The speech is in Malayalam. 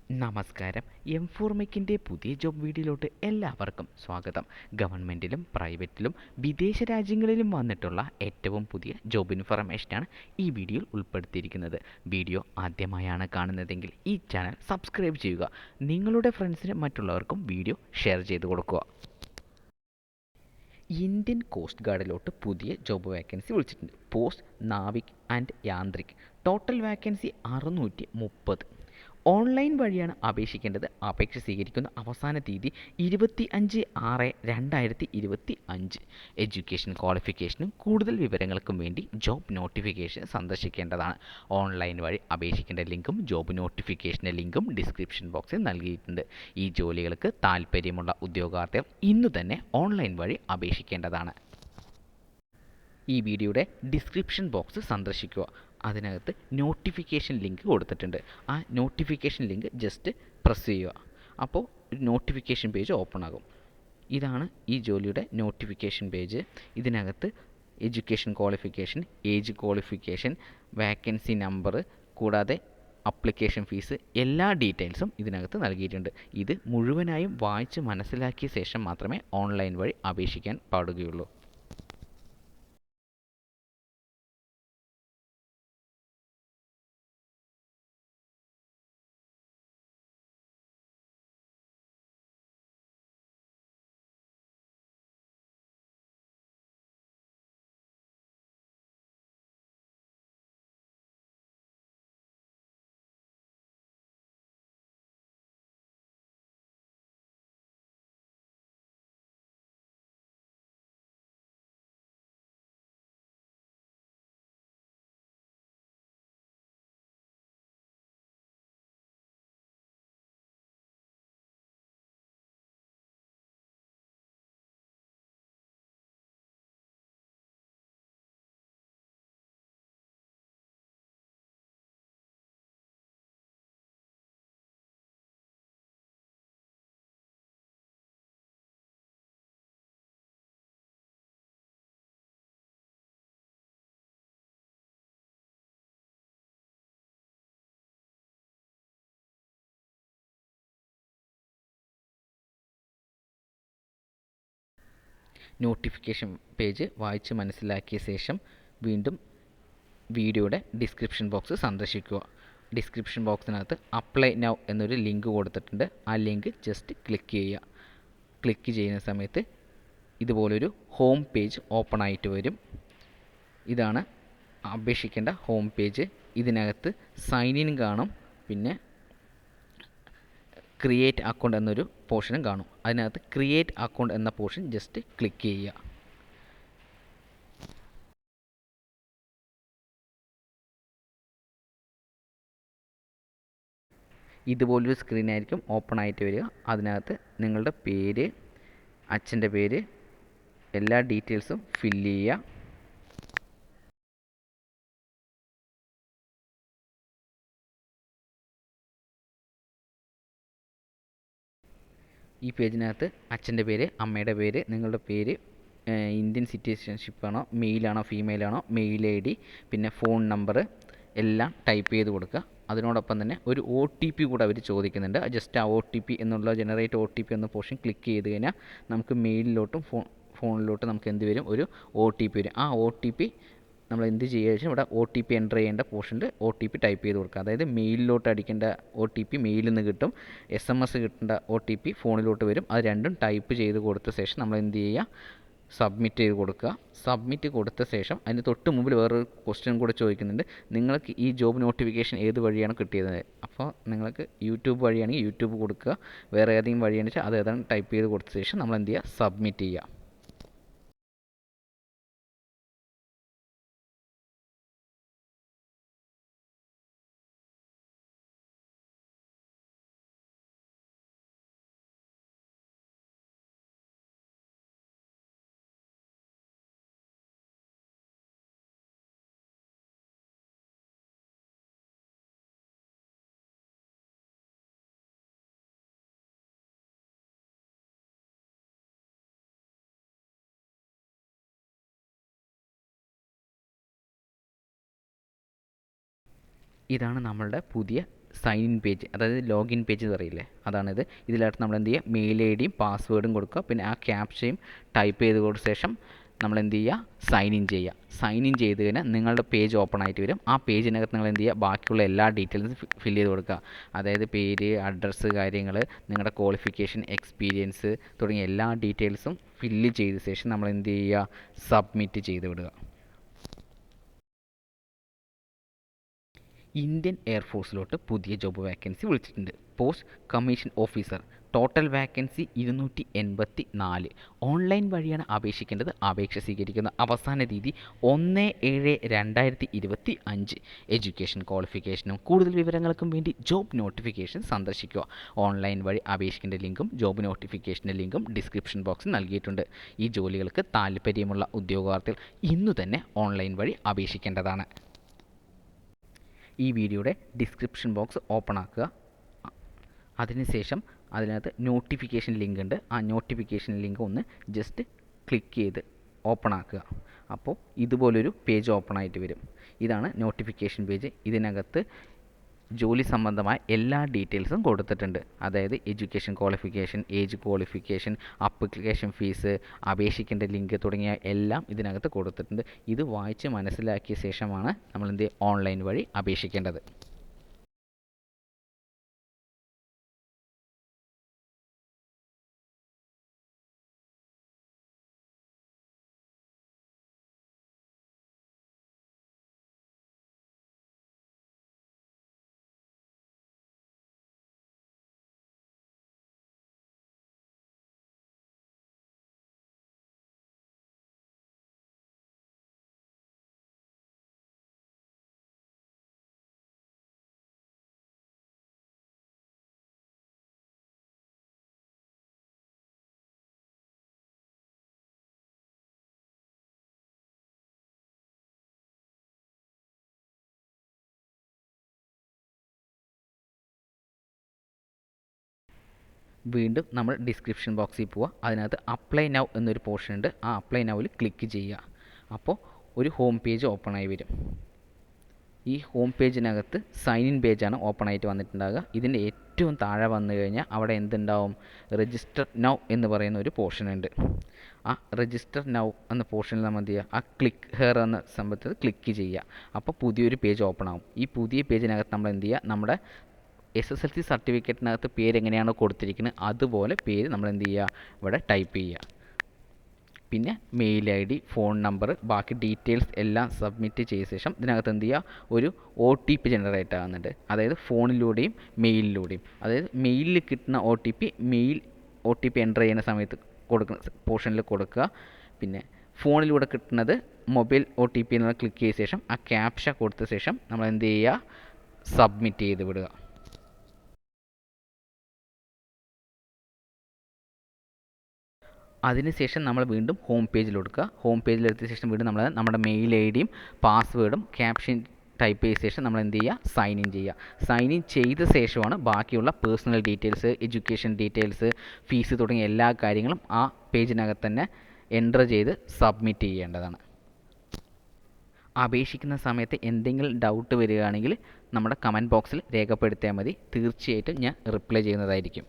നമസ്കാരം. എംഫോർമിക്കിൻ്റെ പുതിയ ജോബ് വീഡിയോയിലോട്ട് എല്ലാവർക്കും സ്വാഗതം. ഗവൺമെൻറ്റിലും പ്രൈവറ്റിലും വിദേശ രാജ്യങ്ങളിലും വന്നിട്ടുള്ള ഏറ്റവും പുതിയ ജോബ് ഇൻഫർമേഷനാണ് ഈ വീഡിയോയിൽ ഉൾപ്പെടുത്തിയിരിക്കുന്നത്. വീഡിയോ ആദ്യമായാണ് കാണുന്നതെങ്കിൽ ഈ ചാനൽ സബ്സ്ക്രൈബ് ചെയ്യുക. നിങ്ങളുടെ ഫ്രണ്ട്സിനും മറ്റുള്ളവർക്കും വീഡിയോ ഷെയർ ചെയ്ത് കൊടുക്കുക. ഇന്ത്യൻ കോസ്റ്റ് ഗാർഡിലോട്ട് പുതിയ ജോബ് വേക്കൻസി വിളിച്ചിട്ടുണ്ട്. Post Navik and Yantrik. Total vacancy 630. Online വഴിയാണ് അപേക്ഷിക്കേണ്ടത്. അപേക്ഷ സ്വീകരിക്കുന്ന അവസാന തീയതി 25/6/2025. എഡ്യൂക്കേഷൻ ക്വാളിഫിക്കേഷനും കൂടുതൽ വിവരങ്ങൾക്കും വേണ്ടി ജോബ് നോട്ടിഫിക്കേഷൻ സന്ദർശിക്കേണ്ടതാണ്. ഓൺലൈൻ വഴി അപേക്ഷിക്കേണ്ട ലിങ്കും ജോബ് നോട്ടിഫിക്കേഷൻ്റെ ലിങ്കും ഡിസ്ക്രിപ്ഷൻ ബോക്സിൽ നൽകിയിട്ടുണ്ട്. ഈ ജോലികൾക്ക് താൽപ്പര്യമുള്ള ഉദ്യോഗാർത്ഥികൾ ഇന്നു തന്നെ ഓൺലൈൻ വഴി അപേക്ഷിക്കേണ്ടതാണ്. ഈ വീഡിയോയുടെ ഡിസ്ക്രിപ്ഷൻ ബോക്സ് സന്ദർശിക്കുക. അതിനകത്ത് നോട്ടിഫിക്കേഷൻ ലിങ്ക് കൊടുത്തിട്ടുണ്ട്. ആ നോട്ടിഫിക്കേഷൻ ലിങ്ക് ജസ്റ്റ് പ്രസ് ചെയ്യുക. അപ്പോൾ ഒരു നോട്ടിഫിക്കേഷൻ പേജ് ഓപ്പൺ ആകും. ഇതാണ് ഈ ജോലിയുടെ നോട്ടിഫിക്കേഷൻ പേജ്. ഇതിനകത്ത് education qualification, age qualification, vacancy number, കൂടാതെ അപ്ലിക്കേഷൻ ഫീസ്, എല്ലാ ഡീറ്റെയിൽസും ഇതിനകത്ത് നൽകിയിട്ടുണ്ട്. ഇത് മുഴുവനായും വായിച്ച് മനസ്സിലാക്കിയ ശേഷം മാത്രമേ ഓൺലൈൻ വഴി അപേക്ഷിക്കാൻ പാടുകയുള്ളൂ. നോട്ടിഫിക്കേഷൻ പേജ് വായിച്ച് മനസ്സിലാക്കിയ ശേഷം വീണ്ടും വീഡിയോയുടെ ഡിസ്ക്രിപ്ഷൻ ബോക്സ് സന്ദർശിക്കുക. ഡിസ്ക്രിപ്ഷൻ ബോക്സിനകത്ത് അപ്ലൈ നൗ എന്നൊരു ലിങ്ക് കൊടുത്തിട്ടുണ്ട്. ആ ലിങ്ക് ജസ്റ്റ് ക്ലിക്ക് ചെയ്യുക. ക്ലിക്ക് ചെയ്യുന്ന സമയത്ത് ഇതുപോലൊരു ഹോം പേജ് ഓപ്പൺ ആയിട്ട് വരും. ഇതാണ് അപേക്ഷിക്കേണ്ട ഹോം പേജ്. ഇതിനകത്ത് സൈൻ ഇൻ കാണും, പിന്നെ ക്രിയേറ്റ് അക്കൗണ്ട് എന്നൊരു പോർഷനും കാണും. അതിനകത്ത് ക്രിയേറ്റ് അക്കൗണ്ട് എന്ന പോർഷൻ ജസ്റ്റ് ക്ലിക്ക് ചെയ്യുക. ഇതുപോലൊരു സ്ക്രീനായിരിക്കും ഓപ്പൺ ആയിട്ട് വരിക. അതിനകത്ത് നിങ്ങളുടെ പേര്, അച്ഛൻ്റെ പേര്, എല്ലാ ഡീറ്റെയിൽസും ഫില്ല് ചെയ്യുക. ഈ പേജിനകത്ത് അച്ഛൻ്റെ പേര്, അമ്മയുടെ പേര്, നിങ്ങളുടെ പേര്, ഇന്ത്യൻ സിറ്റിസൺഷിപ്പാണോ, മെയിലാണോ ഫീമെയിലാണോ, മെയിൽ ID, പിന്നെ ഫോൺ നമ്പർ എല്ലാം ടൈപ്പ് ചെയ്ത് കൊടുക്കുക. അതിനോടൊപ്പം തന്നെ ഒരു OTP കൂടെ അവർ ചോദിക്കുന്നുണ്ട്. ജസ്റ്റ് ആ OTP എന്നുള്ള ജനറേറ്റ് OTP എന്ന പോർഷൻ ക്ലിക്ക് ചെയ്ത് കഴിഞ്ഞാൽ നമുക്ക് മെയിലിലോട്ടും ഫോണിലോട്ടും നമുക്ക് എന്ത് വരും, ഒരു OTP വരും. ആ OTP നമ്മൾ എന്ത് ചെയ്യുക വെച്ചാൽ ഇവിടെ OTP എൻ്റർ ചെയ്യേണ്ട പോർഷനിൽ OTP ടൈപ്പ് ചെയ്ത് കൊടുക്കുക. അതായത് മെയിലിലോട്ട് അടിക്കേണ്ട OTP മെയിലിൽ നിന്ന് കിട്ടും, SMS കിട്ടേണ്ട OTP ഫോണിലോട്ട് വരും. അത് രണ്ടും ടൈപ്പ് ചെയ്ത് കൊടുത്ത ശേഷം നമ്മൾ എന്ത് ചെയ്യുക, സബ്മിറ്റ് ചെയ്ത് കൊടുക്കുക. സബ്മിറ്റ് കൊടുത്ത ശേഷം അതിന് തൊട്ട് മുമ്പിൽ വേറൊരു ക്വസ്റ്റ്യൻ കൂടെ ചോദിക്കുന്നുണ്ട്. നിങ്ങൾക്ക് ഈ ജോബ് നോട്ടിഫിക്കേഷൻ ഏത് വഴിയാണ് കിട്ടിയത്? അപ്പോൾ നിങ്ങൾക്ക് യൂട്യൂബ് വഴിയാണെങ്കിൽ യൂട്യൂബ് കൊടുക്കുക. വേറെ ഏതെങ്കിലും വഴിയാണെന്ന് വെച്ചാൽ അത് ഏതാണ് ടൈപ്പ് ചെയ്ത് കൊടുത്ത ശേഷം നമ്മൾ എന്ത് ചെയ്യുക, സബ്മിറ്റ് ചെയ്യുക. ഇതാണ് നമ്മളുടെ പുതിയ സൈൻ ഇൻ പേജ്, അതായത് ലോഗിൻ പേജ് എന്ന് പറയില്ലേ, അതാണിത്. ഇതിനകത്ത് നമ്മൾ എന്ത് ചെയ്യുക, മെയിൽ ഐ ഡിയും പാസ്വേഡും കൊടുക്കുക, പിന്നെ ആ ക്യാപ്ഷയും ടൈപ്പ് ചെയ്ത് കൊടുത്ത ശേഷം നമ്മൾ എന്ത് ചെയ്യുക, സൈൻ ഇൻ ചെയ്യുക. സൈൻ ഇൻ ചെയ്ത് കഴിഞ്ഞാൽ നിങ്ങളുടെ പേജ് ഓപ്പൺ ആയിട്ട് വരും. ആ പേജിനകത്ത് നിങ്ങൾ എന്ത് ചെയ്യുക, ബാക്കിയുള്ള എല്ലാ ഡീറ്റെയിൽസും ഫില്ല് ചെയ്ത് കൊടുക്കുക. അതായത് പേര്, അഡ്രസ്സ്, കാര്യങ്ങൾ, നിങ്ങളുടെ ക്വാളിഫിക്കേഷൻ, എക്സ്പീരിയൻസ് തുടങ്ങിയ എല്ലാ ഡീറ്റെയിൽസും ഫില്ല് ചെയ്ത ശേഷം നമ്മൾ എന്ത് ചെയ്യുക, സബ്മിറ്റ് ചെയ്ത് വിടുക. ഇന്ത്യൻ എയർഫോഴ്സിലോട്ട് പുതിയ ജോബ് വാക്കൻസി വിളിച്ചിട്ടുണ്ട്. Post commission officer. Total vacancy 284. Online വഴിയാണ് അപേക്ഷിക്കേണ്ടത്. അപേക്ഷ സ്വീകരിക്കുന്ന അവസാന തീയതി 1/7/2025. എഡ്യൂക്കേഷൻ ക്വാളിഫിക്കേഷനും കൂടുതൽ വിവരങ്ങൾക്കും വേണ്ടി ജോബ് നോട്ടിഫിക്കേഷൻ സന്ദർശിക്കുക. ഓൺലൈൻ വഴി അപേക്ഷിക്കേണ്ട ലിങ്കും ജോബ് നോട്ടിഫിക്കേഷൻ്റെ ലിങ്കും ഡിസ്ക്രിപ്ഷൻ ബോക്സിൽ നൽകിയിട്ടുണ്ട്. ഈ ജോലികൾക്ക് താല്പര്യമുള്ള ഉദ്യോഗാർത്ഥികൾ ഇന്നു തന്നെ ഓൺലൈൻ വഴി അപേക്ഷിക്കേണ്ടതാണ്. ഈ വീഡിയോയുടെ ഡിസ്ക്രിപ്ഷൻ ബോക്സ് ഓപ്പൺ ആക്കുക. അതിനുശേഷം അതിനകത്ത് നോട്ടിഫിക്കേഷൻ ലിങ്ക് ഉണ്ട്. ആ നോട്ടിഫിക്കേഷൻ ലിങ്ക് ഒന്ന് ജസ്റ്റ് ക്ലിക്ക് ചെയ്ത് ഓപ്പൺ ആക്കുക. അപ്പോൾ ഇതുപോലൊരു പേജ് ഓപ്പൺ ആയിട്ട് വരും. ഇതാണ് നോട്ടിഫിക്കേഷൻ പേജ്. ഇതിനകത്ത് ജോലി സംബന്ധമായ എല്ലാ ഡീറ്റെയിൽസും കൊടുത്തിട്ടുണ്ട്. അതായത് education qualification, age qualification, application fees, അപേക്ഷിക്കേണ്ട ലിങ്ക് തുടങ്ങിയ എല്ലാം ഇതിനകത്ത് കൊടുത്തിട്ടുണ്ട്. ഇത് വായിച്ച് മനസ്സിലാക്കിയ ശേഷമാണ് നമ്മൾ എന്ത് ഓൺലൈൻ വഴി അപേക്ഷിക്കേണ്ടത്. വീണ്ടും നമ്മൾ ഡിസ്ക്രിപ്ഷൻ ബോക്സിൽ പോവുക. അതിനകത്ത് അപ്ലൈ നൗ എന്നൊരു പോർഷൻ ഉണ്ട്. ആ അപ്ലൈ നൗവിൽ ക്ലിക്ക് ചെയ്യുക. അപ്പോൾ ഒരു ഹോം പേജ് ഓപ്പൺ ആയി വരും. ഈ ഹോം പേജിനകത്ത് സൈൻ ഇൻ പേജാണ് ഓപ്പൺ ആയിട്ട് വന്നിട്ടുണ്ടാകുക. ഇതിൻ്റെ ഏറ്റവും താഴെ വന്നു കഴിഞ്ഞാൽ അവിടെ എന്തുണ്ടാവും, രജിസ്റ്റർ നൗ എന്ന് പറയുന്ന ഒരു പോർഷൻ ഉണ്ട്. ആ രജിസ്റ്റർ നൗ എന്ന പോർഷനിൽ നമ്മൾ എന്ത് ചെയ്യുക, ആ ക്ലിക്ക് ഹെയർ എന്ന സംഭവത്തിൽ ക്ലിക്ക് ചെയ്യുക. അപ്പോൾ പുതിയൊരു പേജ് ഓപ്പൺ ആവും. ഈ പുതിയ പേജിനകത്ത് നമ്മൾ എന്ത് ചെയ്യുക, നമ്മുടെ SSLC സർട്ടിഫിക്കറ്റിനകത്ത് പേര് എങ്ങനെയാണോ കൊടുത്തിരിക്കുന്നത് അതുപോലെ പേര് നമ്മൾ എന്ത് ചെയ്യുക, ഇവിടെ ടൈപ്പ് ചെയ്യുക. പിന്നെ മെയിൽ ID, ഫോൺ നമ്പർ, ബാക്കി ഡീറ്റെയിൽസ് എല്ലാം സബ്മിറ്റ് ചെയ്ത ശേഷം ഇതിനകത്ത് എന്ത് ചെയ്യുക, ഒരു OTP ജനറേറ്റ് ആകുന്നുണ്ട്. അതായത് ഫോണിലൂടെയും മെയിലിലൂടെയും. അതായത് മെയിലിൽ കിട്ടുന്ന മെയിൽ OTP എൻ്റർ ചെയ്യുന്ന സമയത്ത് കൊടുക്കുന്ന പോർഷനിൽ കൊടുക്കുക. പിന്നെ ഫോണിലൂടെ കിട്ടുന്നത് മൊബൈൽ OTP എന്നുള്ള ക്ലിക്ക് ചെയ്ത ശേഷം ആ ക്യാപ്ഷ കൊടുത്ത ശേഷം നമ്മൾ എന്ത് ചെയ്യുക, സബ്മിറ്റ് ചെയ്ത് വിടുക. അതിനുശേഷം നമ്മൾ വീണ്ടും ഹോം പേജിൽ കൊടുക്കുക. ഹോം പേജിലെത്തിയ ശേഷം വീണ്ടും നമ്മൾ നമ്മുടെ മെയിൽ ഐഡിയും പാസ്വേഡും ക്യാപ്ഷൻ ടൈപ്പ് ചെയ്ത ശേഷം നമ്മൾ എന്ത് ചെയ്യുക, സൈൻ ഇൻ ചെയ്യുക. സൈൻ ഇൻ ചെയ്ത ശേഷമാണ് ബാക്കിയുള്ള personal details, education details, fees തുടങ്ങിയ എല്ലാ കാര്യങ്ങളും ആ പേജിനകത്ത് തന്നെ എൻ്റർ ചെയ്ത് സബ്മിറ്റ് ചെയ്യേണ്ടതാണ്. അപേക്ഷിക്കുന്ന സമയത്ത് എന്തെങ്കിലും ഡൗട്ട് വരികയാണെങ്കിൽ നമ്മുടെ കമൻറ്റ് ബോക്സിൽ രേഖപ്പെടുത്തിയാൽ മതി. തീർച്ചയായിട്ടും ഞാൻ റിപ്ലൈ ചെയ്യുന്നതായിരിക്കും.